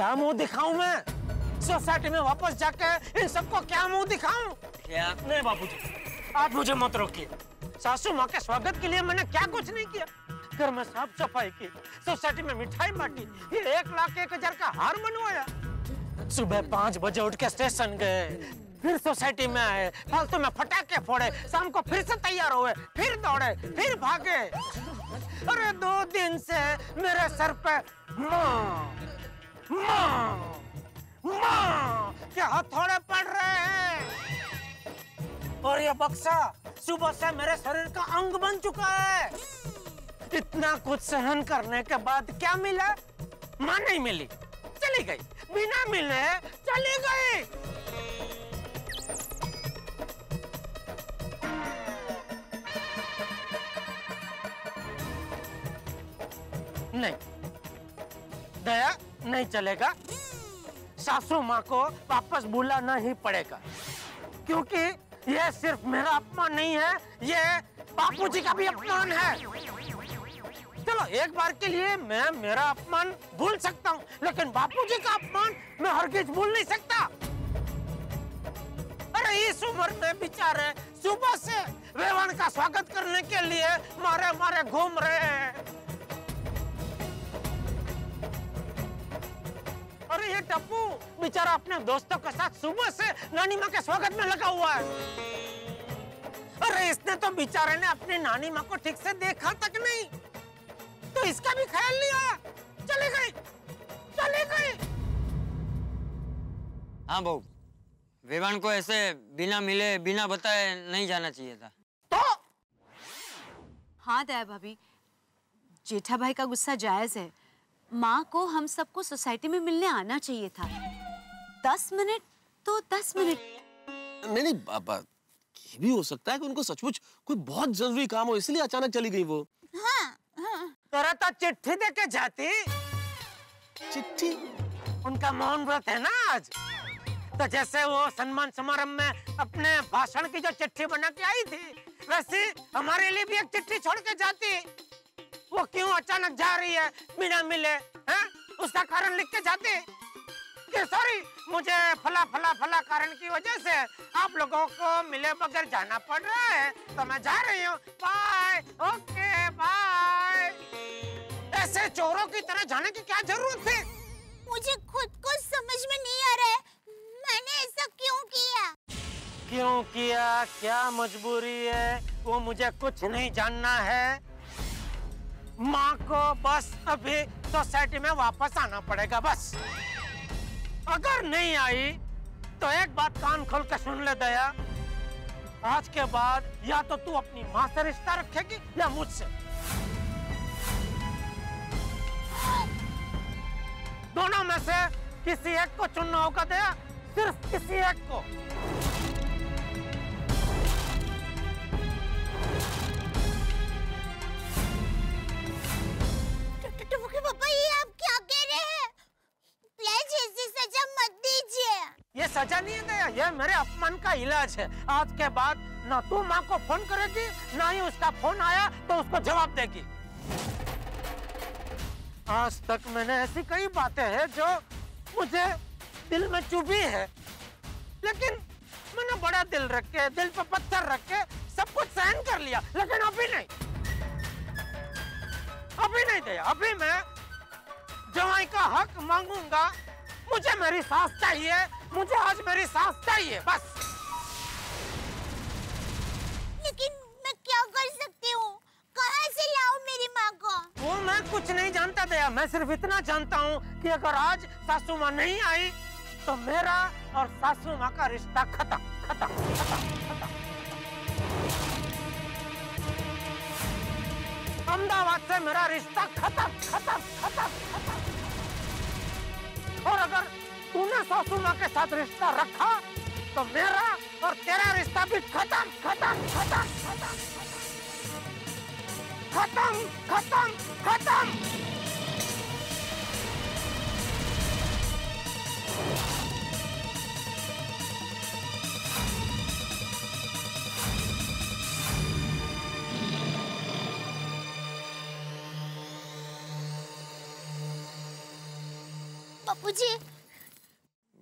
क्या मुंह दिखाऊं मैं? सोसाइटी में वापस जाके इन सबको क्या मुंह दिखाऊं? नहीं बाबूजी, आप मुझे मत रोकिए। सासू माँ के स्वागत के लिए मैंने क्या कुछ नहीं किया। घर में साफ सफाई की, सोसाइटी में मिठाई बांटी, फिर 1,01,000 का हार बनवाया। सुबह 5 बजे उठ के स्टेशन गए, फिर सोसाइटी में आए, फालतू में फटाके फोड़े, शाम को फिर से तैयार हुए, फिर दौड़े, फिर भागे। अरे 2 दिन से मेरे सर पे माँ के हथौड़े पड़ रहे हैं और ये बक्सा सुबह से मेरे शरीर का अंग बन चुका है। इतना कुछ सहन करने के बाद क्या मिला? माँ नहीं मिली, चली गई। बिना मिले चली गई। नहीं दया, नहीं चलेगा। सासू माँ को वापस बुलाना ही पड़ेगा, क्योंकि ये सिर्फ मेरा अपमान नहीं है, ये बापूजी का भी अपमान है। चलो एक बार के लिए मैं मेरा अपमान भूल सकता हूँ, लेकिन बापूजी का अपमान मैं हरगिज भूल नहीं सकता। अरे इस उम्र में बेचारे सुबह से वेवान का स्वागत करने के लिए मारे मारे घूम रहे हैं। अरे ये टप्पू बेचारा अपने दोस्तों के साथ सुबह से नानी माँ के स्वागत में लगा हुआ है। अरे इसने तो बेचारे ने अपनी नानी माँ को ठीक से देखा तक नहीं, तो इसका भी ख्याल नहीं आया। चली गई, चली गई। हाँ बहू, वेवान को ऐसे बिना मिले बिना बताए नहीं जाना चाहिए था। तो हाँ दया भाभी, जेठा भाई का गुस्सा जायज है। माँ को हम सबको सोसाइटी में मिलने आना चाहिए था। 10 मिनट तो 10 मिनट। नहीं पापा, ये भी हो सकता है कि उनको सचमुच कोई बहुत जरूरी काम हो, इसलिए अचानक चली गई वो। हाँ। तेरा तो चिट्ठी दे के जाती। चिट्ठी? उनका मौन व्रत है ना आज, तो जैसे वो सम्मान समारोह में अपने भाषण की जो चिट्ठी बना के आई थी, वैसे हमारे लिए भी एक चिट्ठी छोड़ के जाती। वो क्यों अचानक जा रही है बिना मिले, हैं? उसका कारण लिख के जाते कि सॉरी, मुझे फला फला फला कारण की वजह से आप लोगों को मिले बगैर जाना पड़ रहा है, तो मैं जा रही हूँ, बाय, ओके बाय। ऐसे चोरों की तरह जाने की क्या जरूरत थी? मुझे खुद को समझ में नहीं आ रहा है, मैंने ऐसा क्यों किया? क्यों किया, क्या मजबूरी है, वो मुझे कुछ नहीं जानना है। माँ को बस अभी सोसाइटी में वापस आना पड़ेगा बस। अगर नहीं आई तो एक बात कान खोल के सुन ले दया, आज के बाद या तो तू अपनी माँ से रिश्ता रखेगी या मुझसे। दोनों में से किसी एक को चुनना होगा दया, सिर्फ किसी एक को। पापा, ये आप क्या कह रहे हैं? प्लीज ऐसी सजा मत दीजिए। ये सजा नहीं है दया, ये मेरे अपमान का इलाज है। आज के बाद ना तू माँ को फोन करेगी, ना ही उसका फोन आया तो उसको जवाब देगी। आज तक मैंने ऐसी कई बातें हैं जो मुझे दिल में चुभी है, लेकिन मैंने बड़ा दिल रख के, दिल पे पत्थर रख के सब कुछ सहन कर लिया, लेकिन अभी नहीं, अभी नहीं दया। अभी मैं जवाई का हक मांगूंगा। मुझे मेरी सास चाहिए, मुझे आज मेरी सास चाहिए बस। लेकिन मैं क्या कर सकती हूँ? कहाँ से लाऊं मेरी माँ को? वो मैं कुछ नहीं जानता दया, मैं सिर्फ इतना जानता हूँ कि अगर आज सासू माँ नहीं आई तो मेरा और सासू माँ का रिश्ता खत्म खत्म खत्म खत्म। अहमदाबाद से मेरा रिश्ता खत्म खत्म खत्म खत्म। और अगर तूने सासू माँ के साथ रिश्ता रखा तो मेरा और तेरा रिश्ता भी खत्म खत्म खत्म खत्म खत्म खत्म खत्म। बापूजी।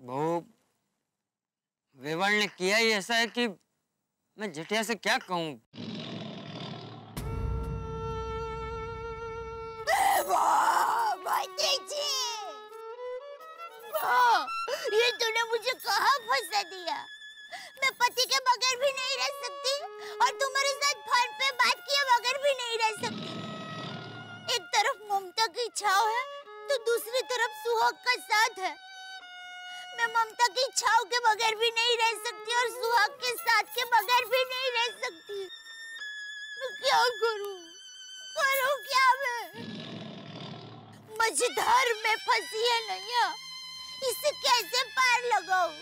बहू, वेवाण ने किया ही ऐसा है कि मैं जेठिया से क्या कहूँ। ये तूने मुझे कहाँ फंसा दिया? मैं पति के बगैर भी नहीं रह सकती और तुम्हारे साथ फोन पे बात किए बगैर भी नहीं रह सकती। एक तरफ ममता की छाव है तो दूसरी तरफ सुहाग का साथ है। मैं ममता की छाव के बगैर भी नहीं रह सकती और सुहाग के साथ के बगैर भी नहीं रह सकती। मैं क्या करूं? करूं क्या मैं? मझधार में फंसी है नैया, इसे कैसे पार लगाऊं?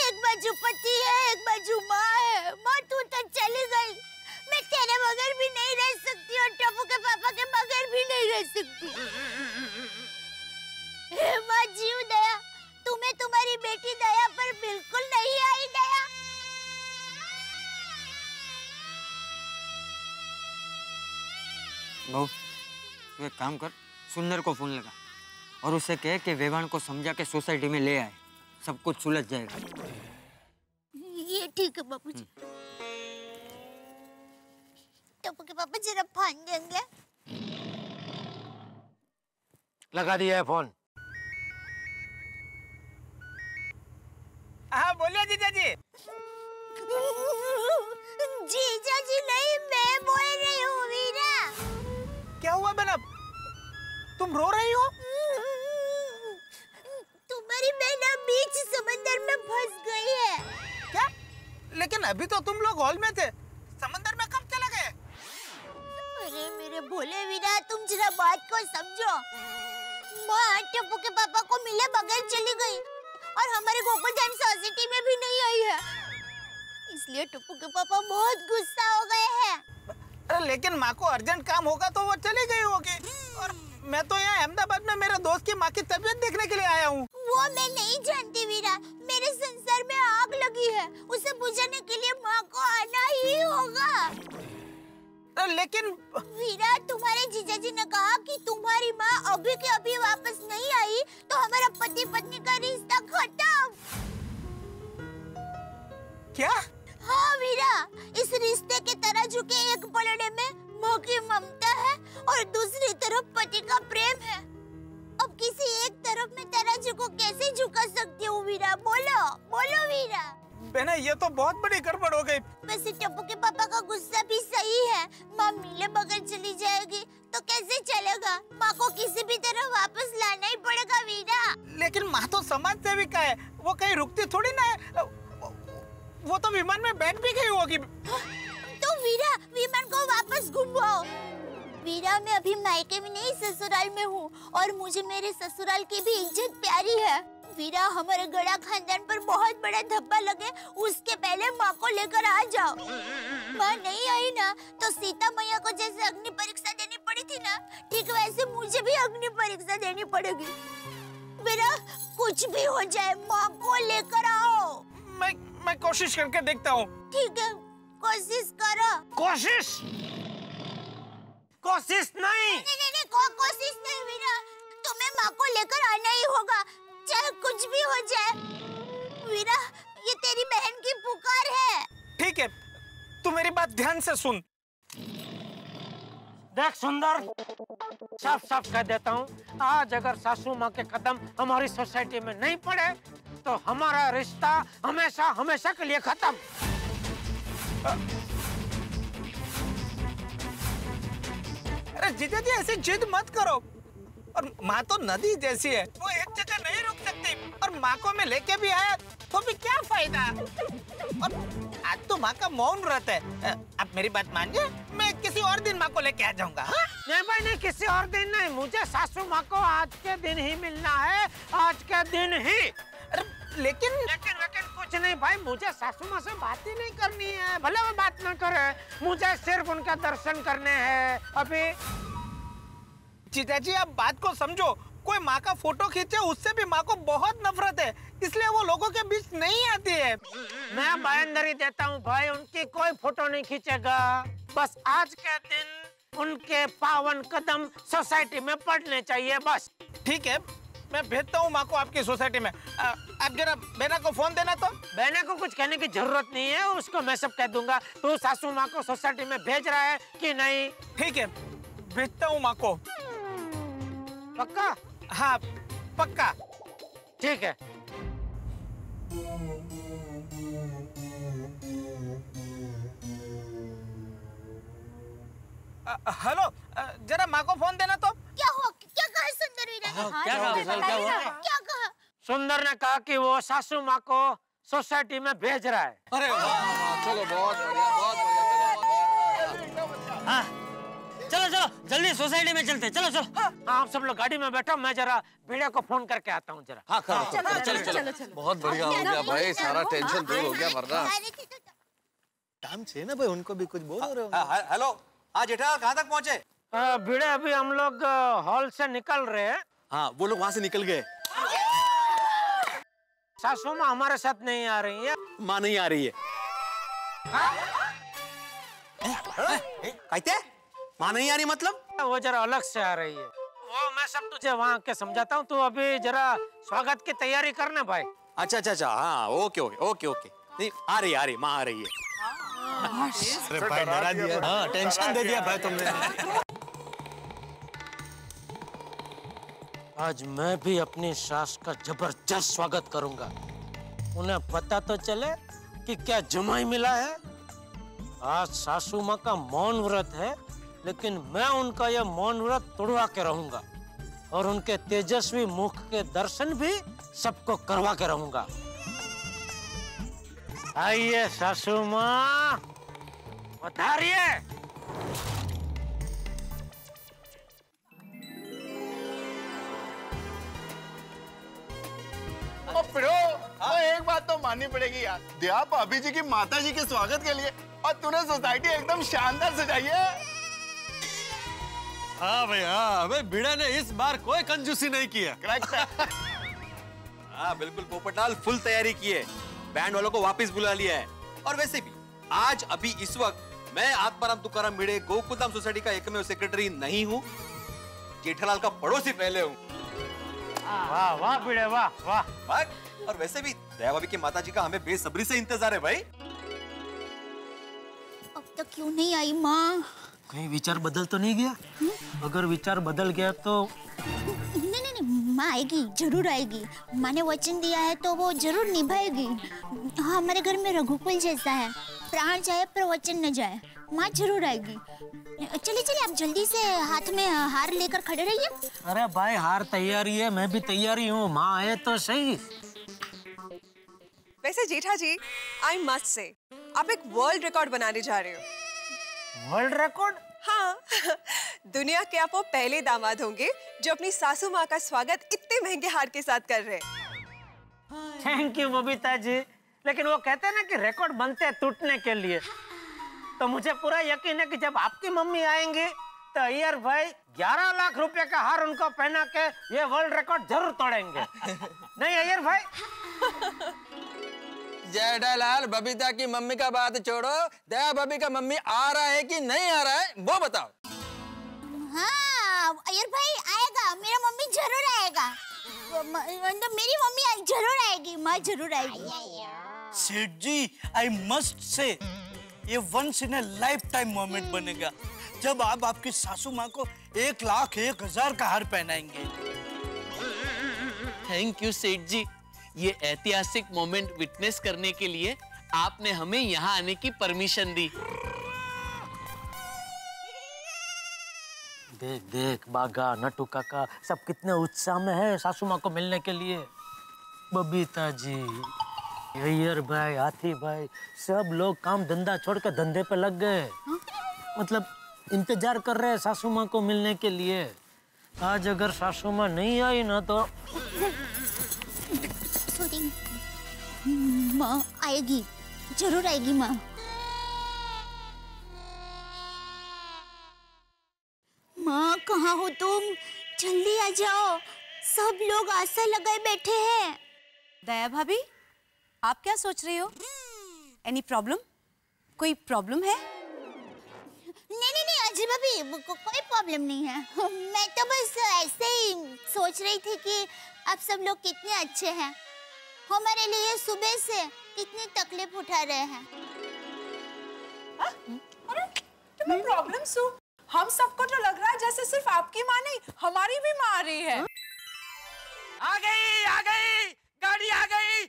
एक बाजू पति है, एक बाजू माँ है। माँ तू तो चली गई, मैं तेरे बगैर भी नहीं रह सकती और टप्पू के पापा के बगैर भी नहीं रह सकती। हे माँ जीव दया, तुम्हें तुम्हारी बेटी दया पर बिल्कुल नहीं आई दया। बहू, तू एक काम कर, सुंदर को फोन लगा और उसे कहे कि वेवाण को समझा के सोसाइटी में ले आए, सब कुछ सुलझ जाएगा। ये ठीक है बापूजी। टप्पू के पापा जरा फोन देंगे? लगा दिया है फोन। हाँ बोलिए जीजा जी। जीजा जी नहीं, मैं बोल रही हूँ वीरा। क्या हुआ बहना, तुम रो रही हो? तुम्हारी बहना बीच समंदर में फंस गई है। क्या? लेकिन अभी तो तुम लोग हॉल में थे, समंदर में कब चले गए? अरे मेरे भोले वीरा, तुम जरा बात को समझो। माँ टप्पू के पापा को मिले बगैर चली गई और हमारे गोकुलधाम सोसाइटी में भी नहीं आई है, इसलिए टप्पू के पापा बहुत गुस्सा हो गए हैं। अरे लेकिन माँ को अर्जेंट काम होगा तो वो चली गई होगी, और मैं तो यहाँ अहमदाबाद में मेरे दोस्त की माँ की तबीयत देखने के लिए आया हूँ। वो मैं नहीं जानती वीरा, मेरे संसार में आग लगी है, उसे बुझाने के लिए माँ को आना ही होगा। लेकिन वीरा, तुम्हारे जीजाजी ने कहा कि तुम्हारी माँ अभी के अभी वापस नहीं आई तो हमारा पति पत्नी का रिश्ता खत्म। क्या? हाँ वीरा, इस रिश्ते के तराजू के एक पलड़े में माँ की ममता है और दूसरी तरफ पति का प्रेम है। अब किसी एक तरफ में तराजू को कैसे झुका सकती हूँ वीरा? बोलो बोलो वीरा। बहना, ये तो बहुत बड़ी गड़बड़ हो गई। वैसे टप्पू के पापा का गुस्सा भी सही है, माँ मिले बगैर चली जाएगी तो कैसे चलेगा? माँ को किसी भी तरह वापस लाना ही पड़ेगा वीरा। लेकिन माँ तो समाज सेविका है, वो कहीं रुकती थोड़ी ना है। वो तो विमान में बैठ भी गई होगी। तो वीरा, विमान को वापस घुमाओ। वीरा, मैं अभी मायके में नहीं ससुराल में हूँ और मुझे मेरे ससुराल की भी इज्जत प्यारी है। वीरा, हमारे गड़ा खानदान पर बहुत बड़ा धब्बा लगे उसके पहले माँ को लेकर आ जाओ। माँ नहीं आई ना तो सीता मैया को जैसे अग्नि परीक्षा देनी पड़ी थी ना, ठीक वैसे मुझे भी अग्नि परीक्षा देनी पड़ेगी। वीरा, कुछ भी हो जाए माँ को लेकर आओ। मैं कोशिश करके देखता हूँ। ठीक है, कोशिश करो। कोशिश? कोशिश नहीं। नहीं, कोशिश नहीं वीरा, तुम्हें माँ को लेकर आना ही होगा, चाहे कुछ भी हो जाए। वीरा, ये तेरी बहन की पुकार है। ठीक है, तू मेरी बात ध्यान से सुन। देख सुंदर, साफ साफ कह देता हूँ, आज अगर सासू माँ के कदम हमारी सोसाइटी में नहीं पड़े तो हमारा रिश्ता हमेशा हमेशा के लिए खत्म। अरे जीजा जी, ऐसी जिद मत करो। और माँ तो नदी जैसी है, वो एक जगह नहीं रुक सकती। और माँ को मैं लेके भी आया तो भी क्या फायदा? और आज तो माँ का मौन व्रत है। आप मेरी बात मानिए, मैं किसी और दिन माँ को लेके आ जाऊंगा। हाँ? नहीं भाई नहीं, किसी और दिन नहीं, मुझे सासू माँ को आज के दिन ही मिलना है, आज के दिन ही। लेकिन कुछ नहीं भाई, मुझे सासू माँ से बात ही नहीं करनी है, भले वो बात ना करे, मुझे सिर्फ उनका दर्शन करने हैं अभी। जीजा जी, आप बात को समझो। कोई माँ का फोटो खींचे उससे भी माँ को बहुत नफरत है, इसलिए वो लोगों के बीच नहीं आती है। मैं बायंदरी देता हूँ भाई, उनकी कोई फोटो नहीं खींचेगा। बस आज के दिन उनके पावन कदम सोसाइटी में पड़ने चाहिए बस। ठीक है, मैं भेजता हूँ माँ को आपकी सोसाइटी में। आप जरा बेना को फोन देना। तो बेना को कुछ कहने की जरूरत नहीं है, उसको मैं सब कह दूंगा। तू सासू माँ को सोसाइटी में भेज रहा है कि नहीं? ठीक है, भेजता हूँ माँ को। पक्का? हाँ पक्का। ठीक है। हेलो, जरा माँ को फोन देना। तो क्या हुआ? क्या कहा सुंदर वीरा ने? क्या कहा? क्या कहा? सुंदर ने कहा कि वो सासू माँ को सोसाइटी में भेज रहा है। अरे वाह, वाह, चलो बहुत बढ़िया, बहुत बढ़िया। हाँ चलो चलो जल्दी सोसाइटी में चलते, चलो चलो। हाँ आप सब लोग गाड़ी में बैठो, मैं जरा भिड़े को फोन करके आता हूँ जरा। हाँ चलो, बहुत बढ़िया हो गया भाई, सारा टेंशन दूर हो गया। वरना टाइम से ना भाई, उनको भी कुछ बोल रहे हो। हेलो, हाँ जेठा कहाँ तक पहुँचे? भिड़े अभी हम लोग हॉल से निकल रहे हैं। हाँ वो लोग वहाँ से निकल गए। सासू माँ हमारे साथ नहीं आ रही है। माँ नहीं आ रही है। कहते माँ नहीं आ रही मतलब? वो जरा अलग से आ रही है। वो मैं सब तुझे वहाँ के समझाता हूँ, तू अभी जरा स्वागत की तैयारी करना भाई। अच्छा, हाँ ओके। नहीं आ रही माँ आ रही है। अरे भाई डरा दिया। हाँ टेंशन दे दिया भाई तुमने। आज मैं भी अपनी सास का जबरदस्त स्वागत करूंगा। उन्हें पता तो चले कि क्या जमाई मिला है। आज सासू माँ का मौन व्रत है, लेकिन मैं उनका यह मौन व्रत तोड़वा के रहूंगा और उनके तेजस्वी मुख के दर्शन भी सबको करवा के रहूंगा। आइए सासू माँ, पधारिए। एक बात तो माननी पड़ेगी यार, दिया भाभी जी की माता जी के स्वागत के लिए और तूने सोसाइटी एकदम शानदार सजाई है। हाँ भाई, हाँ भाई, भिड़ा ने इस बार कोई कंजूसी नहीं किया। करेक्ट है। हाँ बिल्कुल, पोपटलाल फुल तैयारी की है, बैंड वालों को वापस बुला लिया है। और वैसे भी आज अभी इस वक्त मैं आत्माराम तुकाराम भिड़े गोकुलधाम सोसाइटी का एकमेव सेक्रेटरी नहीं हूँ, जेठालाल का पड़ोसी पहले हूँ। वाह वाह भिड़े, वाह वाह। और वैसे भी दया भाभी की माताजी का हमें बेसब्री से इंतजार है भाई। अब तक क्यों नहीं आई माँ? कहीं विचार बदल तो नहीं गया? अगर विचार बदल गया तो नहीं, माँ आएगी, जरूर आएगी। माँ ने वचन दिया है तो वो जरूर निभाएगी। हाँ, हमारे घर में रघुकुल जैसा है, प्राण जाए पर वचन न जाए। माँ जरूर आएगी। चलिए आप जल्दी से हाथ में हार लेकर खड़े रहिए। अरे भाई हार तैयारी है, मैं भी तैयारी हूँ, माँ आए तो सही। वैसे जेठा जी, आई मस्ट से आप एक वर्ल्ड रिकॉर्ड बनाने जा रहे हो। World record? हाँ दुनिया के आप वो पहले दामाद होंगे जो अपनी सासू माँ का स्वागत इतने महंगे हार के साथ कर रहे हैं। थैंक यू बबीता जी, लेकिन वो कहते हैं ना कि रिकॉर्ड बनते हैं टूटने के लिए, तो मुझे पूरा यकीन है कि जब आपकी मम्मी आएंगी तो अय्यर भाई 11 लाख रुपए का हार उनको पहना के ये वर्ल्ड रिकॉर्ड जरूर तोड़ेंगे। नहीं अय्यर भाई? जेठालाल, बबीता की मम्मी का बात छोड़ो, दया भाभी का मम्मी आ रहा है कि नहीं आ रहा है वो बताओ। हाँ अय्यर भाई आएगा, मेरा मम्मी जरूर आएगा। मतलब मेरी मम्मी जरूर आएगी, माँ जरूर आएगी। सेठ जी, आई मस्ट से ये once in a life time moment बनेगा जब आप आपकी सासू माँ को 1,01,000 का हार पहनाएंगे। थैंक यू सेठ जी, ये ऐतिहासिक मोमेंट विटनेस करने के लिए आपने हमें यहाँ आने की परमिशन दी। देख देख बागा नटू काका सब कितने उत्साह में है सासू माँ को मिलने के लिए। बबीता जी, अय्यर भाई, हाथी भाई, सब लोग काम धंधा छोड़ के धंधे पे लग गए। मतलब इंतजार कर रहे हैं सासू माँ को मिलने के लिए। आज अगर सासू माँ नहीं आई ना तो सॉरी, माँ आएगी, जरूर आएगी माँ। माँ कहाँ हो तुम? जल्दी आ जाओ, सब लोग आशा लगाए बैठे हैं। दया भाभी, आप क्या सोच रही हो? Any problem? कोई प्रॉब्लम है? नहीं, आज भाभी कोई प्रॉब्लम नहीं है। मैं तो बस ऐसे ही सोच रही थी कि आप सब लोग कितने अच्छे हैं, हमारे लिए सुबह से कितनी तकलीफ उठा रहे हैं। अरे तुम्हें प्रॉब्लम सु? हम सबको तो लग रहा है जैसे सिर्फ आपकी माँ नहीं हमारी भी माँ आ रही है। आ गई गाड़ी आ गई,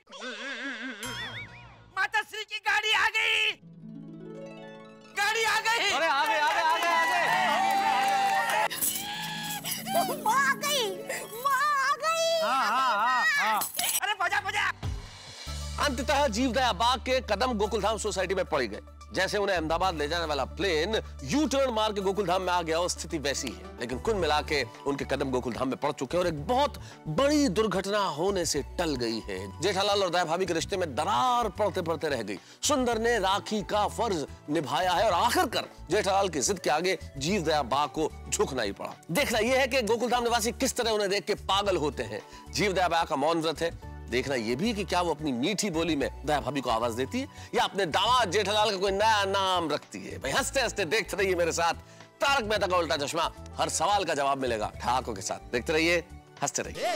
माता श्री की गाड़ी आ गई, गाड़ी आ गई। अरे आ गए माँ आ गई। हाँ। अरे बजा। अंततः जीवदया बाग के कदम गोकुलधाम सोसाइटी में पड़ गए। जैसे उन्हें अहमदाबाद ले जाने वाला प्लेन यू टर्न मार के गोकुलधाम में आ गया, और स्थिति वैसी है। लेकिन कुल मिला के उनके कदम गोकुलधाम में पड़ चुके हैं और एक बहुत बड़ी दुर्घटना होने से टल गई है। जेठालाल और दया भाभी के रिश्ते में दरार पड़ते पड़ते रह गई। सुंदर ने राखी का फर्ज निभाया है और आखिरकार जेठालाल की जिद के आगे जीवदया बाग को झुकना ही पड़ा। देखना यह है कि गोकुलधाम निवासी किस तरह उन्हें देख के पागल होते हैं। जीवदया बाग का मौन व्रत है। देखना यह भी कि क्या वो अपनी मीठी बोली में दया भाभी को आवाज देती है या अपने दामाद जेठालाल का कोई नया नाम रखती है। भाई हंसते हंसते देखते रहिए मेरे साथ तारक मेहता का उल्टा चश्मा। हर सवाल का जवाब मिलेगा ठहाकों के साथ। देखते रहिए, हंसते रहिए।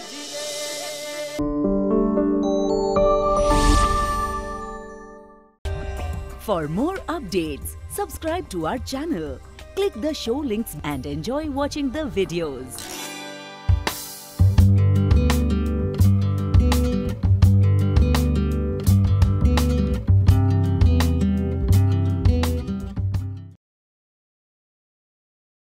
For more updates, subscribe to our channel, click the show links and enjoy watching the videos.